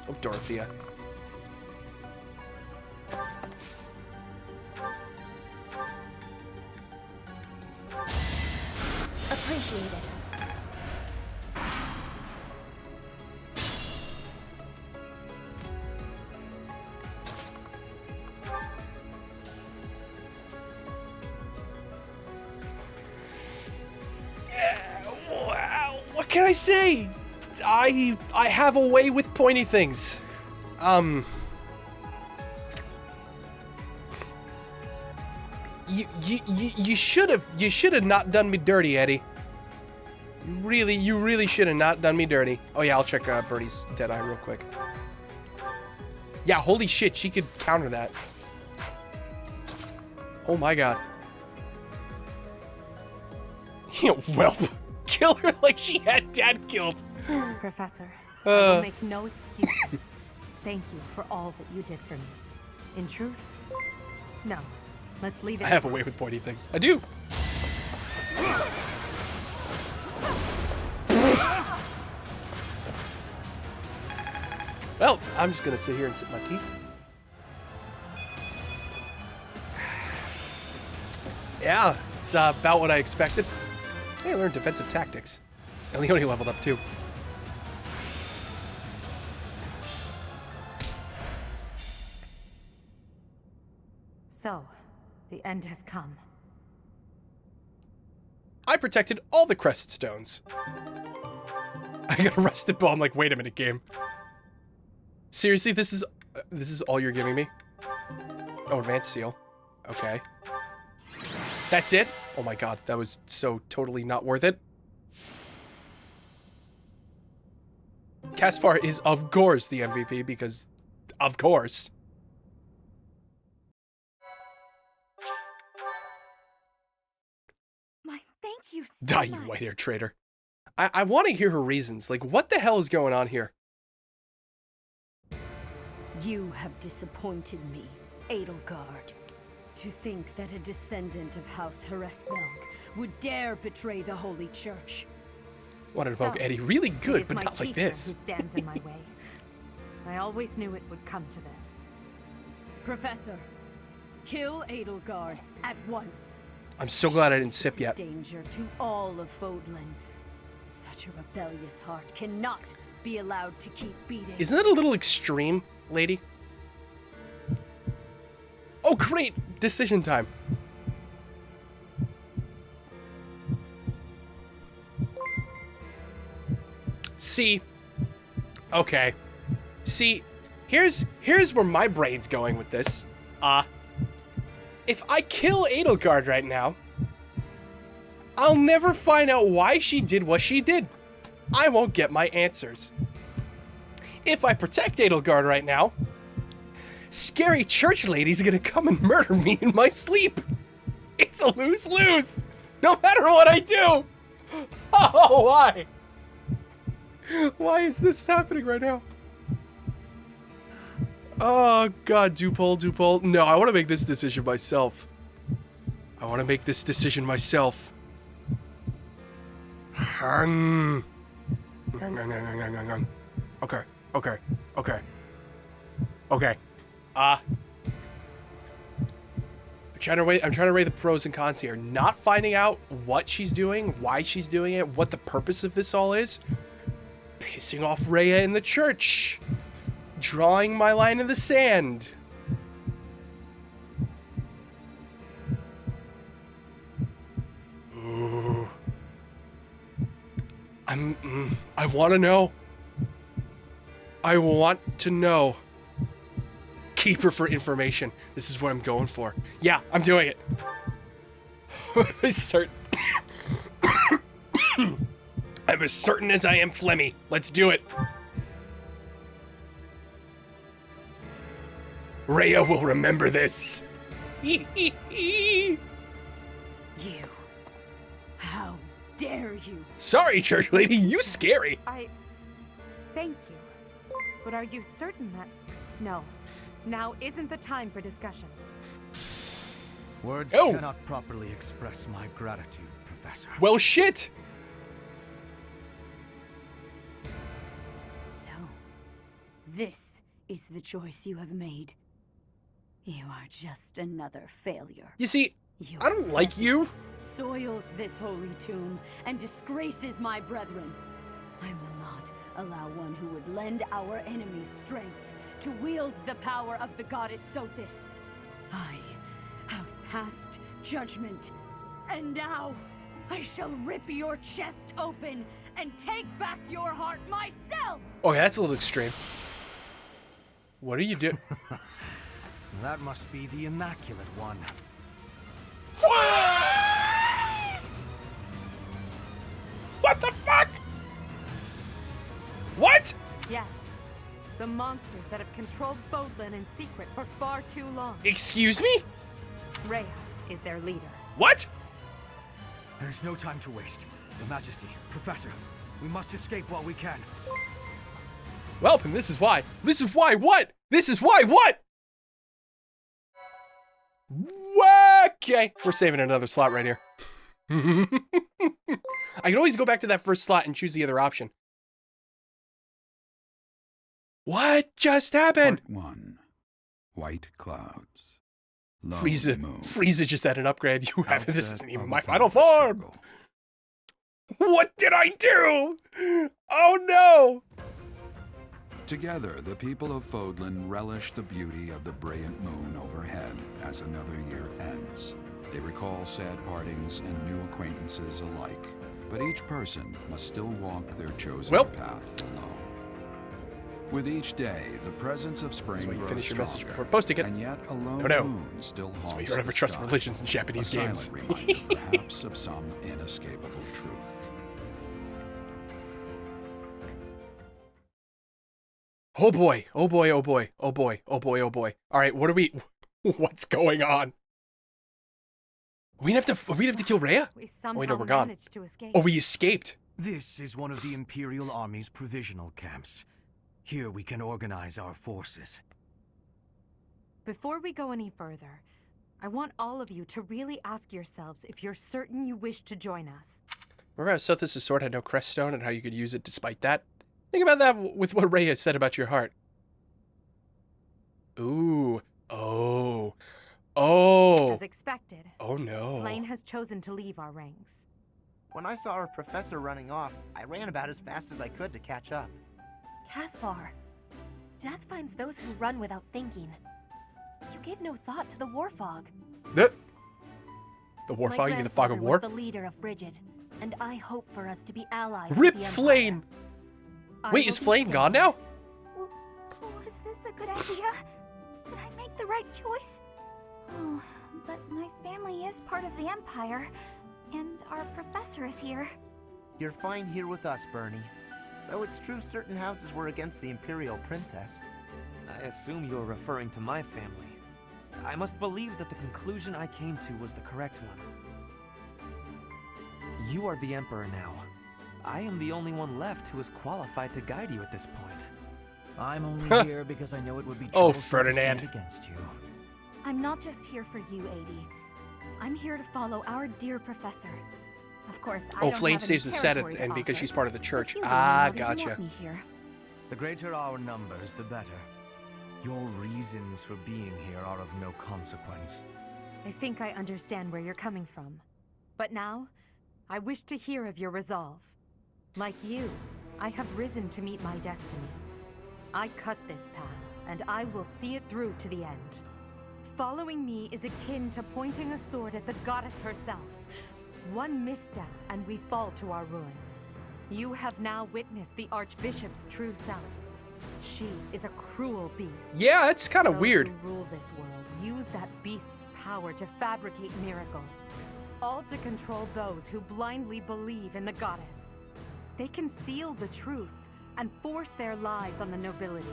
Oh, Dorothea. Appreciated. Wow, what can I say? I have a way with pointy things. You should have not done me dirty, Eddie. You really should have not done me dirty. Oh yeah, I'll check Birdie's Deadeye real quick. Yeah, holy shit, she could counter that. Oh my god. Well, kill her like she had Dad killed. Professor, I will make no excuses. Thank you for all that you did for me. In truth, no. Let's leave it. I have a way with pointy things. I do. Well, I'm just gonna sit here and sip my tea. Yeah, it's about what I expected. Hey, I learned defensive tactics. And Leone leveled up too. So, the end has come. I protected all the crest stones. I got arrested, but I'm like, wait a minute, game. Seriously, this is all you're giving me? Oh, advanced seal. Okay. That's it? Oh my god, that was so totally not worth it. Caspar is, of course, the MVP because, of course. Thank you so Die, much. you white-haired traitor. I want to hear her reasons. Like, what the hell is going on here? You have disappointed me, Edelgard. To think that a descendant of House Hresmelg would dare betray the Holy Church. Wanted to poke Eddie really good, It is but my not like teacher this. who stands in my way. I always knew it would come to this. Professor, kill Edelgard at once. I'm so glad I didn't sip yet. Danger to all of Fodlan. Such a rebellious heart cannot be allowed to keep beating. Isn't that a little extreme, lady? Oh, great! Decision time. See, okay. See, here's where my brain's going with this. If I kill Edelgard right now, I'll never find out why she did what she did. I won't get my answers. If I protect Edelgard right now, scary church lady's gonna come and murder me in my sleep. It's a lose-lose, no matter what I do. Oh, why? Why is this happening right now? Oh, God, Dupol. No, I want to make this decision myself. I want to make this decision myself. Okay. I'm trying to weigh the pros and cons here. Not finding out what she's doing, why she's doing it, what the purpose of this all is. Pissing off Rhea in the church. Drawing my line in the sand. Ooh. I want to know. I want to know. Keep her for information. This is what I'm going for. Yeah, I'm doing it. I'm as certain. I'm as certain as I am Flemmy. Let's do it. Rhea will remember this. You. How dare you? Sorry, church lady. You scary. Thank you. But are you certain that... No. Now isn't the time for discussion. Words cannot properly express my gratitude, Professor. Well, shit. this is the choice you have made. You are just another failure. You see, Your I don't like you. presence soils this holy tomb and disgraces my brethren. I will not allow one who would lend our enemies strength to wield the power of the goddess Sothis. I have passed judgment, and now I shall rip your chest open and take back your heart myself! Okay, that's a little extreme. What are you doing? That must be the Immaculate One. What the fuck? What? Yes. The monsters that have controlled Fodlan in secret for far too long. Excuse me? Rhea is their leader. What? There is no time to waste. Your Majesty, Professor, we must escape while we can. Well, and this is why. This is why what? This is why what? Okay. We're saving another slot right here. I can always go back to that first slot and choose the other option. What just happened? Part 1. White clouds. Low Frieza. moon. Frieza just had an upgrade. You have this Outset isn't even of my a final power form. struggle. What did I do? Oh no! Together, the people of Fodlan relish the beauty of the brilliant moon overhead as another year ends. They recall sad partings and new acquaintances alike, but each person must still walk their chosen path alone. With each day, the presence of spring That's why you grows finish your message stronger, before posting it. and yet a lone No. moon still haunts That's why you don't ever the trust sky, religions in Japanese a games. silent reminder, perhaps, of some inescapable truth. Oh boy, oh boy, oh boy, oh boy, oh boy, oh boy. All right, what are we? What's going on? We'd have to kill Rhea? We somehow no, we're gone. managed to escape. Oh, we escaped. This is one of the Imperial Army's provisional camps. Here we can organize our forces. Before we go any further, I want all of you to really ask yourselves if you're certain you wish to join us. Remember how Sothis' sword had no crest stone and how you could use it despite that? Think about that with what Rhea said about your heart. Ooh. Oh. Oh. As expected, Oh no. Flame has chosen to leave our ranks. When I saw our professor running off, I ran about as fast as I could to catch up. Caspar, death finds those who run without thinking. You gave no thought to the war fog. The war My fog? You mean the fog of grandfather war? was the leader of Bridget, and I hope for us to be allies Rip with the Flame! Empire. I Wait, will is be Flame gone staying. now? Was this a good idea? Did I make the right choice? Oh, but my family is part of the Empire, and our professor is here. You're fine here with us, Bernie. Though it's true certain houses were against the Imperial Princess. I assume you're referring to my family. I must believe that the conclusion I came to was the correct one. You are the Emperor now. I am the only one left who is qualified to guide you at this point. I'm only here because I know it would be Oh, troublesome to Ferdinand. stand against you. I'm not just here for you, Adie. I'm here to follow our dear professor. Of course, I Oh, don't Flame have stays any with Set territory to and because offer, she's part of the so church. he'll Ah, leave me out if you gotcha. want me here. The greater our numbers, the better. Your reasons for being here are of no consequence. I think I understand where you're coming from. But now, I wish to hear of your resolve. Like you, I have risen to meet my destiny. I cut this path, and I will see it through to the end. Following me is akin to pointing a sword at the goddess herself. One misstep, and we fall to our ruin. You have now witnessed the Archbishop's true self. She is a cruel beast. Yeah, it's kind of Those weird. who rule this world use that beast's power to fabricate miracles, all to control those who blindly believe in the goddess. They conceal the truth and force their lies on the nobility.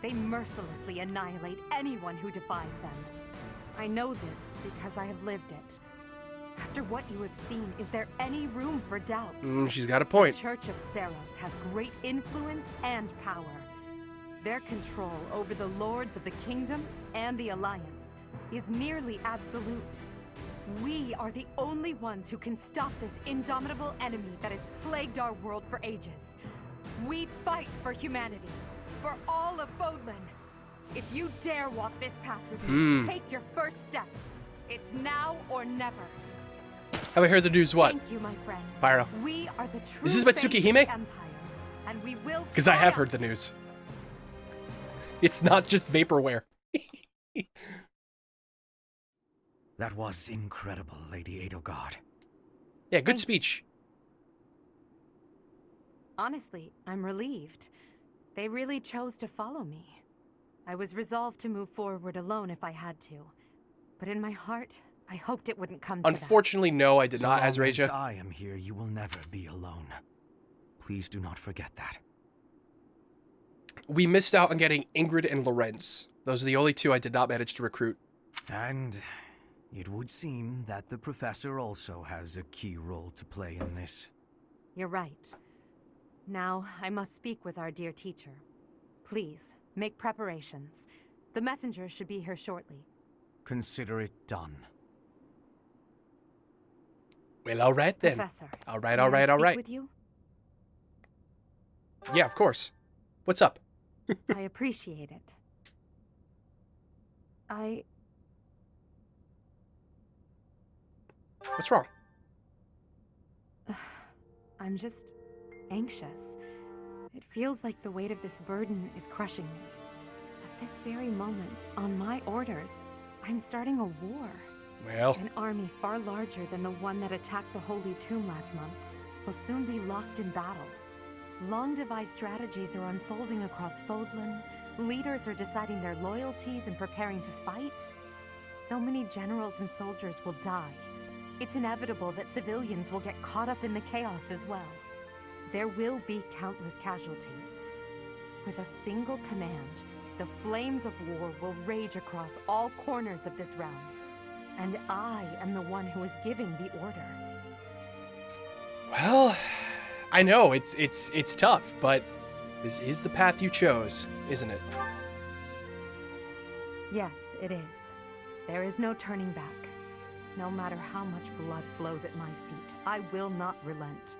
They mercilessly annihilate anyone who defies them. I know this because I have lived it. After what you have seen, is there any room for doubt? She's got a The point. Church of Seros has great influence and power. Their control over the lords of the kingdom and the Alliance is nearly absolute. We are the only ones who can stop this indomitable enemy that has plagued our world for ages. We fight for humanity, for all of Fodlan. If you dare walk this path with me, take your first step. It's now or never. Have I heard the news? What? Thank you, my friends. Pyro. We are the true This is about face of Tsukihime? the Empire, and we will Because I have heard triumph. the news. It's not just vaporware. That was incredible, Lady Edelgard. Yeah, good speech. Honestly, I'm relieved. They really chose to follow me. I was resolved to move forward alone if I had to. But in my heart, I hoped it wouldn't come to that. Unfortunately, no, I did not, As long as Azraja. I am here, you will never be alone. Please do not forget that. We missed out on getting Ingrid and Lorenz. Those are the only two I did not manage to recruit. And it would seem that the professor also has a key role to play in this. You're right. Now, I must speak with our dear teacher. Please, make preparations. The messenger should be here shortly. Consider it done. Well, all right then. Professor. All right, may all I right, all speak right. with you? Yeah, of course. What's up? I appreciate it. What's wrong? I'm just anxious. It feels like the weight of this burden is crushing me. At this very moment, on my orders, I'm starting a war. Well, An army far larger than the one that attacked the Holy Tomb last month will soon be locked in battle. Long-devised strategies are unfolding across Fodlan. Leaders are deciding their loyalties and preparing to fight. So many generals and soldiers will die. It's inevitable that civilians will get caught up in the chaos as well. There will be countless casualties. With a single command, the flames of war will rage across all corners of this realm. And I am the one who is giving the order. well, I know it's tough, but this is the path you chose, isn't it? Yes, it is. There is no turning back. No matter how much blood flows at my feet, I will not relent.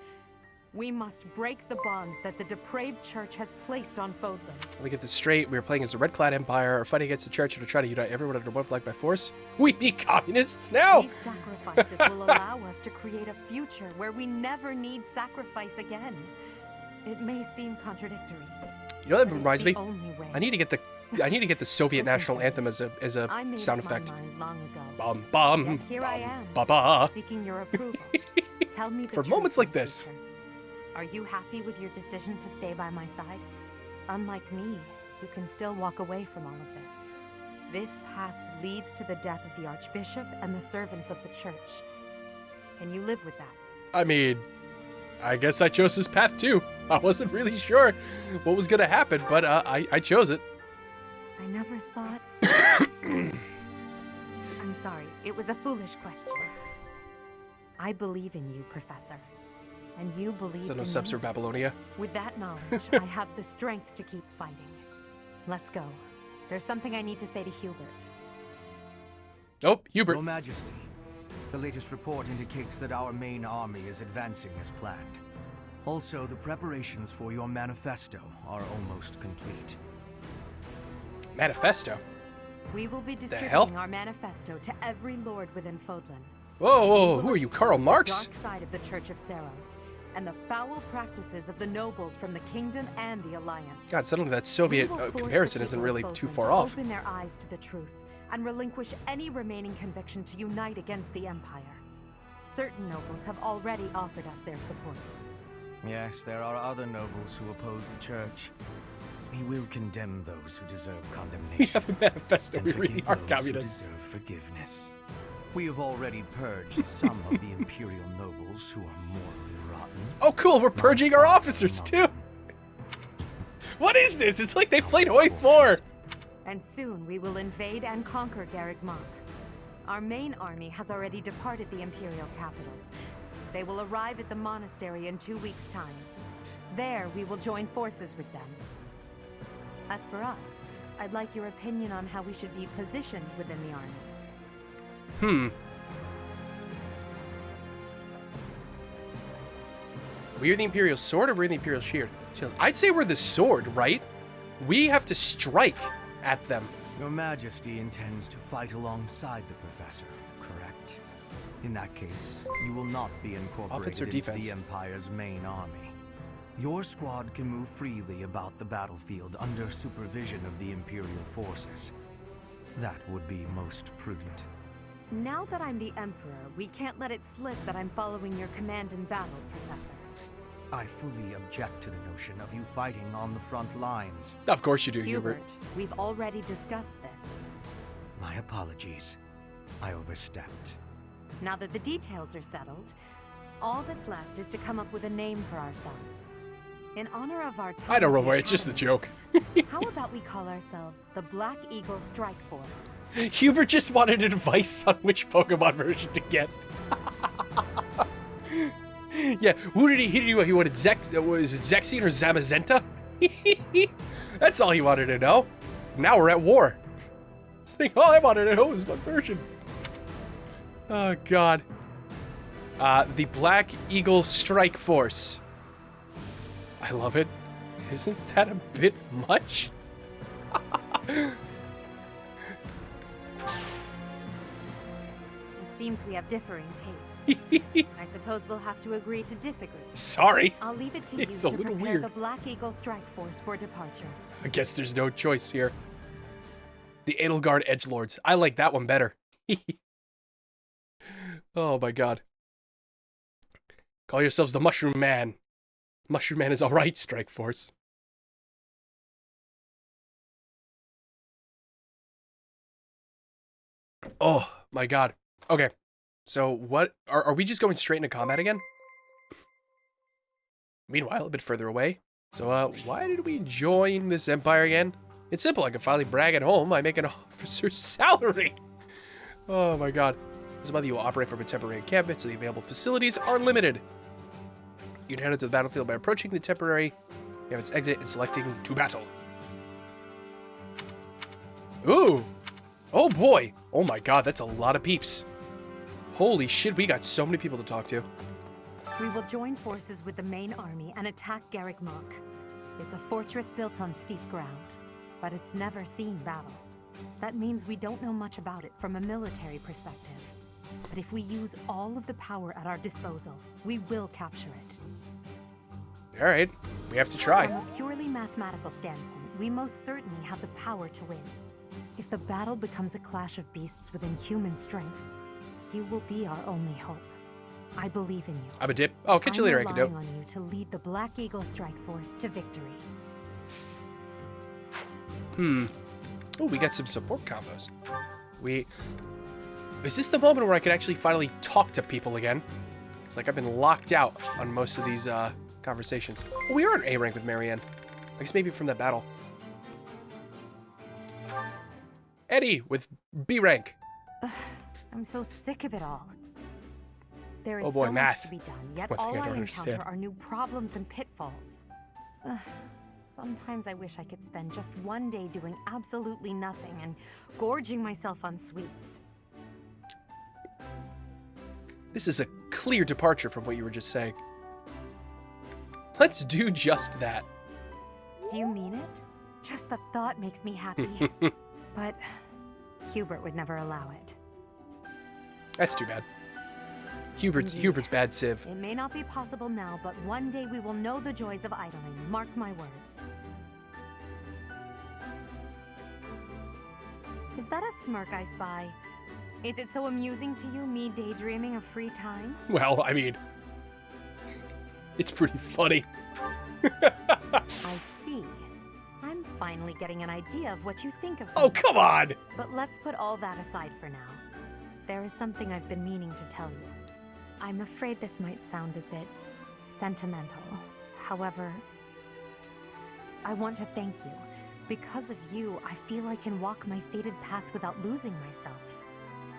We must break the bonds that the depraved church has placed on Fodlan. Let me get this straight. We are playing as the Red Clad Empire, are fighting against the church, and are trying to unite everyone under one flag by force. We be communists now! These sacrifices will allow us to create a future where we never need sacrifice again. It may seem contradictory. You know that but reminds it's me. the only way. I need to get the Soviet Listen national to me. anthem as a I made sound up my effect. mind long ago. Bum bum. Yet here I bum, am, ba-ba. seeking your approval. Tell me the For truth, moments like my this. teacher. Are you happy with your decision to stay by my side? Unlike me, you can still walk away from all of this. This path leads to the death of the Archbishop and the servants of the Church. Can you live with that? I mean, I guess I chose this path too. I wasn't really sure what was gonna happen, but I chose it. I never thought... I'm sorry, it was a foolish question. I believe in you, Professor. And you believed Is that no in subs me? for Babylonia? With that knowledge, I have the strength to keep fighting. Let's go. There's something I need to say to Hubert. Oh, Hubert. Your Majesty, the latest report indicates that our main army is advancing as planned. Also, the preparations for your manifesto are almost complete. Manifesto. We will be hell? distributing our manifesto to every lord within Fodlan. Whoa, whoa, We who will are you, expose Karl the Marx? dark side of the Church of Saros, and the foul practices of the nobles from the Kingdom and the Alliance. God, suddenly that We Soviet will force the comparison isn't people of really too Fodlan far to off. Open their eyes to the truth and relinquish any remaining conviction to unite against the Empire. Certain nobles have already offered us their support. Yes, there are other nobles who oppose the Church. We will condemn those who deserve We condemnation. have a manifesto. and We really forgive are those who communists. deserve forgiveness. We have already purged some of the Imperial nobles who are morally rotten. Oh, cool. We're Not purging our far officers among too. them. What is this? It's like they played Hoi 4. And soon we will invade and conquer Garreg Mach. Our main army has already departed the Imperial capital. They will arrive at the monastery in 2 weeks' time. There, we will join forces with them. As for us, I'd like your opinion on how we should be positioned within the army. We're the Imperial Sword or we're the Imperial Shield? I'd say we're the sword, right? We have to strike at them. Your Majesty intends to fight alongside the Professor, correct? In that case, you will not be incorporated into defense? the Empire's main army. Your squad can move freely about the battlefield under supervision of the Imperial forces. That would be most prudent. Now that I'm the Emperor, we can't let it slip that I'm following your command in battle, Professor. I fully object to the notion of you fighting on the front lines. Of course you do, Hubert. We've already discussed this. My apologies. I overstepped. Now that the details are settled, all that's left is to come up with a name for ourselves. In honor of our time, I don't know why, it's just a joke. how about we call ourselves the Black Eagle Strike Force? Hubert just wanted advice on which Pokemon version to get. Yeah, who did he wanted was it Zexine or Zamazenta? That's all he wanted to know. Now we're at war. All I wanted to know was what version. Oh god. The Black Eagle Strike Force. I love it. Isn't that a bit much? It seems we have differing tastes. I suppose we'll have to agree to disagree. Sorry. I'll leave it to It's you a to little prepare weird. the Black Eagle Strike Force for departure. I guess there's no choice here. The Edelgard Edgelords. I like that one better. Oh my god. Call yourselves the Mushroom Man. Mushroom Man is alright, Strike Force. Oh my god. Okay. So what are we just going straight into combat again? Meanwhile, a bit further away. So why did we join this empire again? It's simple. I can finally brag at home. I make an officer's salary. Oh my god. This month you will operate from a temporary encampment, so the available facilities are limited. You can head into the battlefield by approaching the temporary encampment's exit and selecting to battle. Ooh. Oh boy. Oh my god, that's a lot of peeps. Holy shit, we got so many people to talk to. We will join forces with the main army and attack Garrick Mach. It's a fortress built on steep ground, but it's never seen battle. That means we don't know much about it from a military perspective. But if we use all of the power at our disposal, we will capture it. Alright, we have to try. From a purely mathematical standpoint, we most certainly have the power to win. If the battle becomes a clash of beasts within human strength, you will be our only hope. I believe in you. I'm a dip. Oh, catch you later, I'm Akado. relying on you to lead the Black Eagle Strike Force to victory. Oh, we got some support combos. Is this the moment where I can actually finally talk to people again? It's like I've been locked out on most of these conversations. Oh, we are in A rank with Marianne. I guess maybe from that battle. Eddie with B rank. I'm so sick of it all. There is Oh boy, so math. much to be done, yet One thing all I I don't encounter understand. are new problems and pitfalls. Sometimes I wish I could spend just one day doing absolutely nothing and gorging myself on sweets. This is a clear departure from what you were just saying. Let's do just that. Do you mean it? Just the thought makes me happy. But Hubert would never allow it. That's too bad. Hubert's bad civ. It may not be possible now, but one day we will know the joys of idling. Mark my words. Is that a smirk I spy? Is it so amusing to you, me daydreaming of free time? Well, I mean, it's pretty funny. I see. I'm finally getting an idea of what you think of me. Oh, come on! But let's put all that aside for now. There is something I've been meaning to tell you. I'm afraid this might sound a bit sentimental. However, I want to thank you. Because of you, I feel I can walk my fated path without losing myself.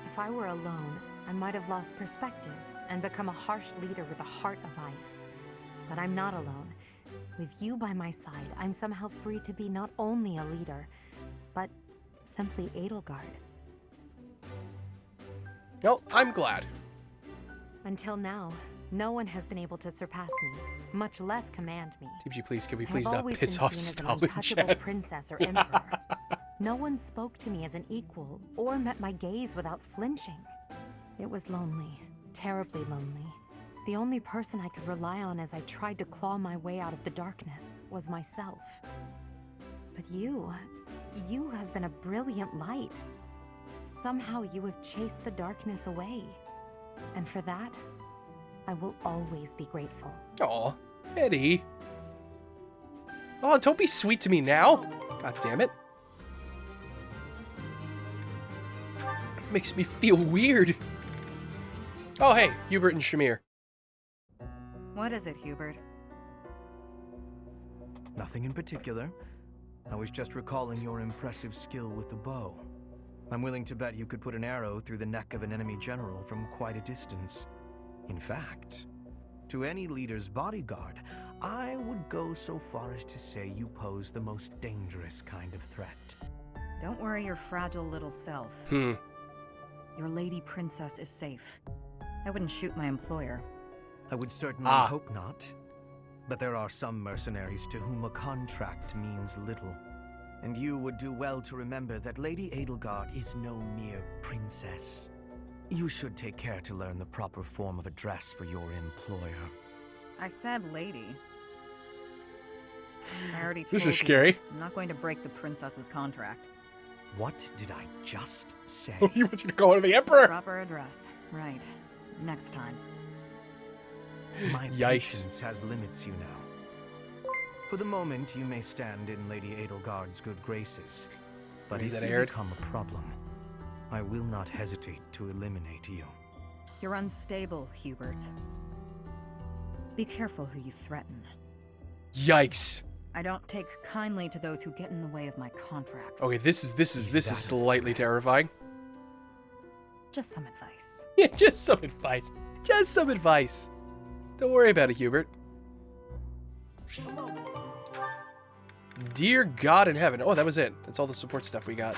If I were alone, I might have lost perspective and become a harsh leader with a heart of ice. But I'm not alone. With you by my side, I'm somehow free to be not only a leader, but simply Edelgard. Well, I'm glad. Until now, No one has been able to surpass me, much less command me. TBG, please, can we I've please not always piss been off seen as an Stalin untouchable chat? princess or emperor. No one spoke to me as an equal or met my gaze without flinching. It was lonely, terribly lonely. The only person I could rely on as I tried to claw my way out of the darkness was myself. But you have been a brilliant light. Somehow you have chased the darkness away. And for that, I will always be grateful. Aw, Eddie. Oh, don't be sweet to me now. God damn it. Makes me feel weird. Oh, hey, Hubert and Shamir. What is it, Hubert? Nothing in particular. I was just recalling your impressive skill with the bow. I'm willing to bet you could put an arrow through the neck of an enemy general from quite a distance. In fact, to any leader's bodyguard, I would go so far as to say you pose the most dangerous kind of threat. Don't worry your fragile little self. Your lady princess is safe. I wouldn't shoot my employer. I would certainly hope not. But there are some mercenaries to whom a contract means little. And you would do well to remember that Lady Edelgard is no mere princess. You should take care to learn the proper form of address for your employer. I said lady. I already told This is you, scary. I'm not going to break the princess's contract. What did I just say? Oh, you want you to call her the Emperor? Proper address. Right. Next time. My Yikes. patience has limits, you know. For the moment, you may stand in Lady Edelgard's good graces. But Is if that you aired? become a problem, I will not hesitate to eliminate you. You're unstable, Hubert. Be careful who you threaten. Yikes. I don't take kindly to those who get in the way of my contracts. Okay, this is slightly terrifying. Just some advice. Yeah, just some advice. Just some advice. Don't worry about it, Hubert. Dear God in heaven. Oh, that was it. That's all the support stuff we got.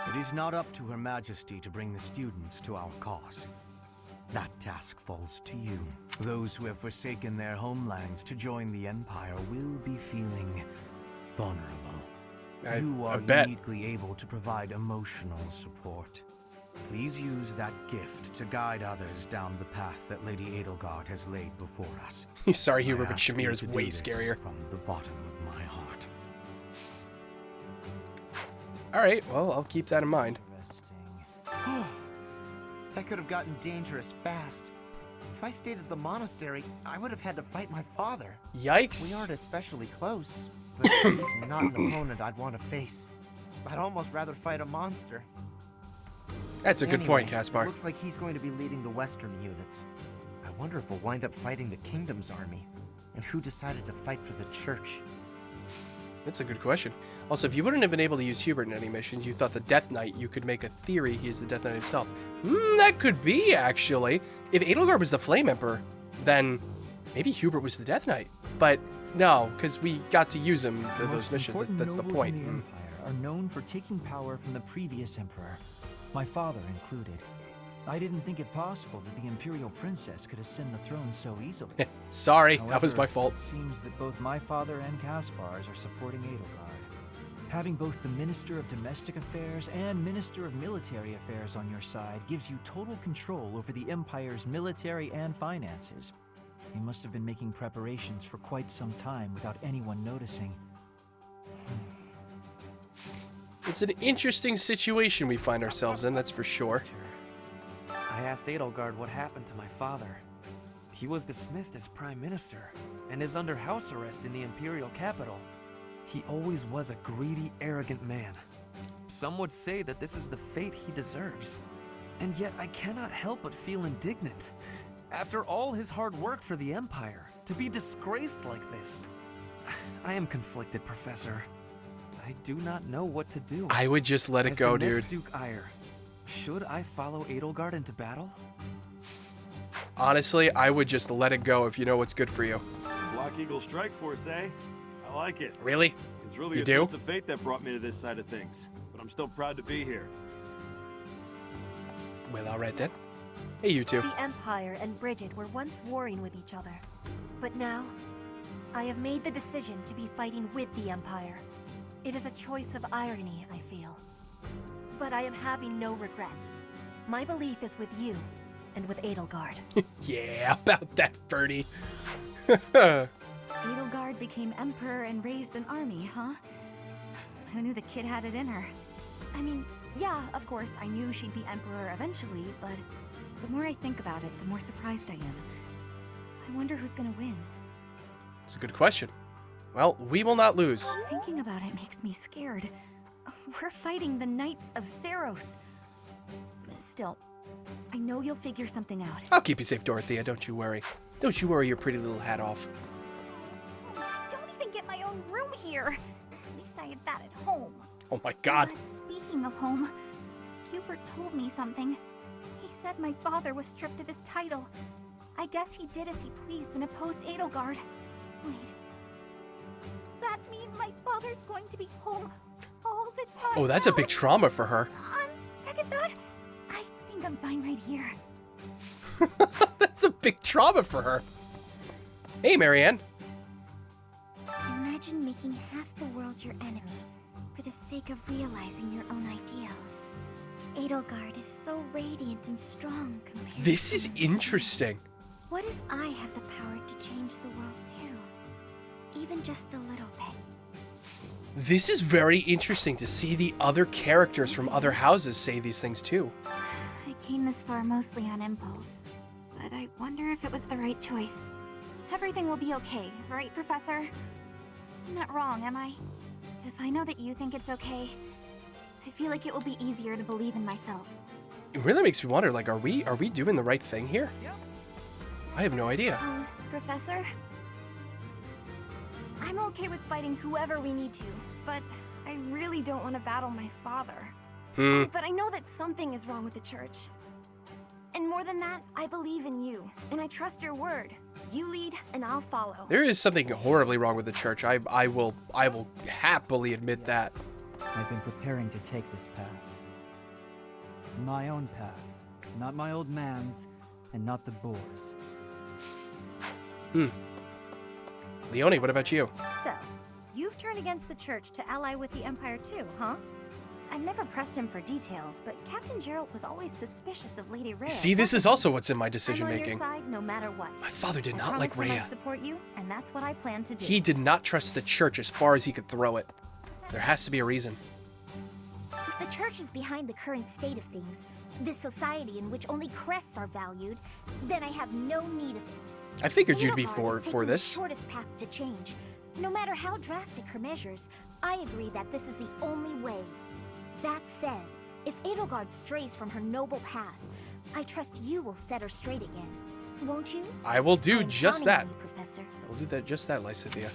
It is not up to Her Majesty to bring the students to our cause. That task falls to you. Those who have forsaken their homelands to join the Empire will be feeling vulnerable. You I are bet. uniquely able to provide emotional support. Please use that gift to guide others down the path that Lady Edelgard has laid before us. Sorry, I Hubert, but ask you Shamir is to do way this scarier. from the bottom of my heart. Alright, well, I'll keep that in mind. That could have gotten dangerous fast. If I stayed at the monastery, I would have had to fight my father. Yikes. We aren't especially close, but he's not an opponent I'd want to face. I'd almost rather fight a monster. That's a good Anyway, point, it Caspar. looks like he's going to be leading the western units. I wonder if we'll wind up fighting the Kingdom's army, and who decided to fight for the church. That's a good question. Also, if you wouldn't have been able to use Hubert in any missions, you thought the Death Knight, you could make a theory he's the Death Knight himself. That could be, actually. If Edelgard was the Flame Emperor, then maybe Hubert was the Death Knight. But no, because we got to use him in The those most missions. important That's the nobles point. in the Empire are known for taking power from the previous emperor, my father included. I didn't think it possible that the Imperial Princess could ascend the throne so easily. Sorry, that was However, my fault. It seems that both my father and Caspar's are supporting Edelgard. Having both the Minister of Domestic Affairs and Minister of Military Affairs on your side gives you total control over the Empire's military and finances. They must have been making preparations for quite some time without anyone noticing. It's an interesting situation we find ourselves in, that's for sure. I asked Edelgard what happened to my father. He was dismissed as Prime Minister and is under house arrest in the Imperial capital. He always was a greedy, arrogant man. Some would say that this is the fate he deserves. And yet I cannot help but feel indignant. After all his hard work for the Empire, to be disgraced like this. I am conflicted, Professor. I do not know what to do. I would just let it As go, the next dude. Duke Ire, should I follow Edelgard into battle? Honestly, I would just let it go if you know what's good for you. Black Eagle Strike Force, eh? I like it. Really? It's really You a do? twist of fate that brought me to this side of things. But I'm still proud to be here. Well, alright then. Hey, you two. The Empire and Bridget were once warring with each other. But now, I have made the decision to be fighting with the Empire. It is a choice of irony, I feel. But I am having no regrets. My belief is with you, and with Edelgard. Yeah, about that, Bernie. Edelgard became emperor and raised an army, huh? Who knew the kid had it in her? I mean, yeah, of course, I knew she'd be emperor eventually, but the more I think about it, the more surprised I am. I wonder who's gonna win. It's a good question. Well, we will not lose. Thinking about it makes me scared. We're fighting the Knights of Saros. Still, I know you'll figure something out. I'll keep you safe, Dorothea, don't you worry. Don't you worry your pretty little hat off. I don't even get my own room here. At least I had that at home. Oh my god. But speaking of home, Hubert told me something. He said my father was stripped of his title. I guess he did as he pleased and opposed Edelgard. Wait, does that mean my father's going to be home all the time? Oh, that's a now? big trauma for her. On second thought, I think I'm fine right here. That's a big trauma for her. Hey, Marianne. Imagine making half the world your enemy for the sake of realizing your own ideals. Edelgard is so radiant and strong compared This to is me. interesting. What if I have the power to change the world too? Even just a little bit. This is very interesting to see the other characters from other houses say these things too. I came this far mostly on impulse, but I wonder if it was the right choice. Everything will be okay, right, Professor? I'm not wrong, am I? If I know that you think it's okay, I feel like it will be easier to believe in myself. It really makes me wonder, like, are we doing the right thing here? I have no idea. Professor? I'm okay with fighting whoever we need to, but I really don't want to battle my father. But I know that something is wrong with the church. And more than that, I believe in you, and I trust your word. You lead, and I'll follow. There is something horribly wrong with the church. I will happily admit that. I've been preparing to take this path. My own path. Not my old man's, and not the boar's. Leone, what about you? So, you've turned against the church to ally with the Empire too, huh? I've never pressed him for details, but Captain Geralt was always suspicious of Lady Rhea. See, this is also what's in my I'm decision on your making. side no matter what. My father did not I like promised I Rhea. might support you, and that's what I plan to do. He did not trust the church as far as he could throw it. There has to be a reason. If the church is behind the current state of things, this society in which only crests are valued, then I have no need of it. I figured you'd be Edelgard is for taking this. the shortest path to change. No matter how drastic her measures, I agree that this is the only way. That said, if Edelgard strays from her noble path, I trust you will set her straight again. Won't you? I will do I'm just counting that. on you, Professor. I will do that, just that, Lysithea.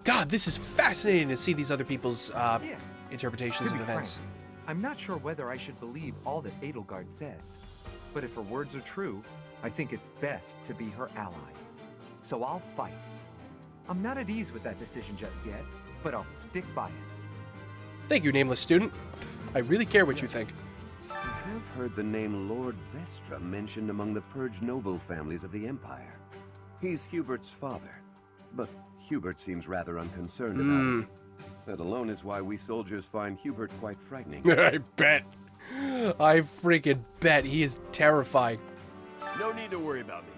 God, this is fascinating to see these other people's Yes. interpretations To of be events. frank, I'm not sure whether I should believe all that Edelgard says. But if her words are true, I think it's best to be her ally. So I'll fight. I'm not at ease with that decision just yet, but I'll stick by it. Thank you, nameless student. I really care what you think. I have heard the name Lord Vestra mentioned among the purged noble families of the Empire. He's Hubert's father, but Hubert seems rather unconcerned about it. That alone is why we soldiers find Hubert quite frightening. I bet. I freaking bet he is terrifying. No need to worry about me.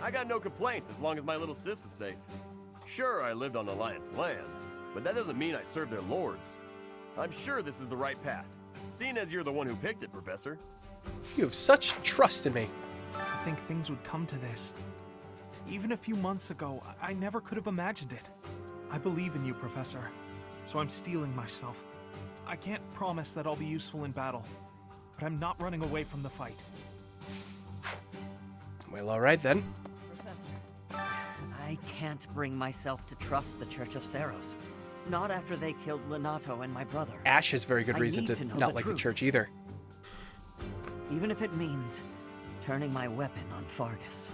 I got no complaints as long as my little sis is safe. Sure, I lived on Alliance land, but that doesn't mean I serve their lords. I'm sure this is the right path, seeing as you're the one who picked it, Professor. You have such trust in me. To think things would come to this. Even a few months ago, I never could have imagined it. I believe in you, Professor, so I'm steeling myself. I can't promise that I'll be useful in battle, but I'm not running away from the fight. Well, all right then. Professor, I can't bring myself to trust the Church of Saros. Not after they killed Lenato and my brother. Ash has very good I reason need to know not the like the truth. church either. Even if it means turning my weapon on Fargus.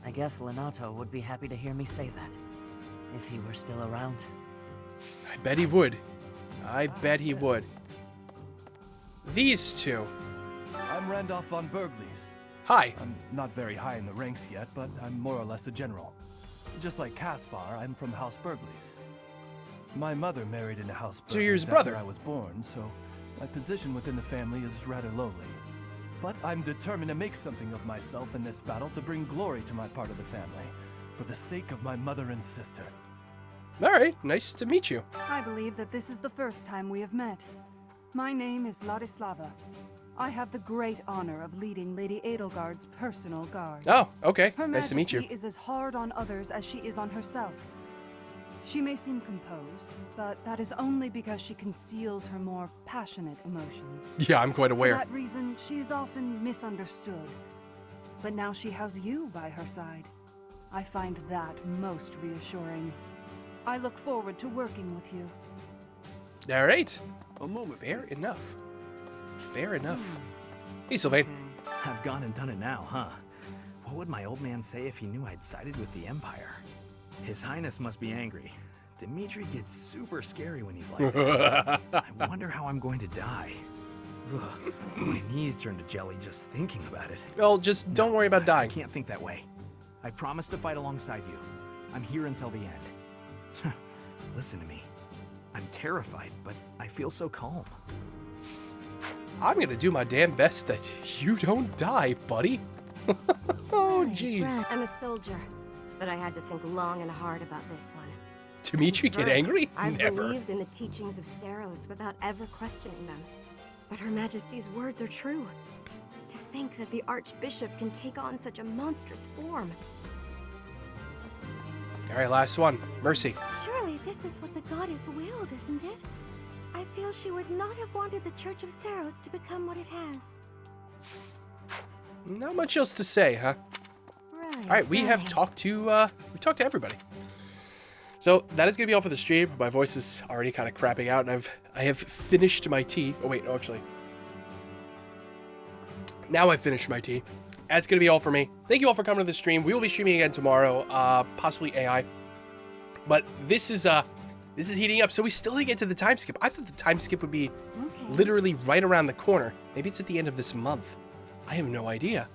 I guess Lenato would be happy to hear me say that, if he were still around. I bet he would. I bet he would. These two. I'm Randolph von Burgleys. Hi. I'm not very high in the ranks yet, but I'm more or less a general. Just like Caspar, I'm from House Burgleys. My mother married into House Burgleys So you're his after brother. I was born, so my position within the family is rather lowly. But I'm determined to make something of myself in this battle to bring glory to my part of the family, for the sake of my mother and sister. All right, nice to meet you. I believe that this is the first time we have met. My name is Ladislava. I have the great honor of leading Lady Edelgard's personal guard. Oh, okay. Her Nice to meet you. Majesty is as hard on others as she is on herself. She may seem composed, but that is only because she conceals her more passionate emotions. Yeah, I'm quite aware. For that reason, she is often misunderstood. But now she has you by her side. I find that most reassuring. I look forward to working with you. All right. A moment. Fair enough. Fair enough. Hey, Sylvain. I've gone and done it now, huh? What would my old man say if he knew I'd sided with the Empire? His Highness must be angry. Dimitri gets super scary when he's like that. I wonder how I'm going to die. Ugh, my knees turn to jelly just thinking about it. Well, just don't worry about dying. I can't think that way. I promise to fight alongside you. I'm here until the end. Listen to me. I'm terrified, but I feel so calm. I'm gonna do my damn best that you don't die, buddy. Oh, jeez. I'm a soldier, but I had to think long and hard about this one. Dimitri Since get birth, angry? I've Never. believed in the teachings of Saros without ever questioning them. But Her Majesty's words are true. To think that the Archbishop can take on such a monstrous form. All right, last one. Mercy. Surely this is what the goddess willed, isn't it? I feel she would not have wanted the Church of Saros to become what it has. Not much else to say, huh? Right. All right, we have talked to everybody. So that is gonna be all for the stream. My voice is already kind of crapping out, and I have finished my tea. Oh wait, no, actually, now I've finished my tea. That's gonna be all for me. Thank you all for coming to the stream. We will be streaming again tomorrow, possibly AI. But this is heating up, so we still didn't get to the time skip. I thought the time skip would be literally right around the corner. Maybe it's at the end of this month. I have no idea.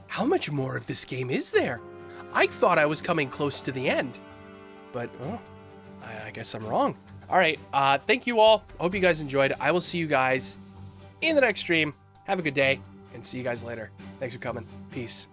How much more of this game is there? I thought I was coming close to the end. But, oh, I guess I'm wrong. All right, thank you all. I hope you guys enjoyed. I will see you guys in the next stream. Have a good day, and see you guys later. Thanks for coming. Peace.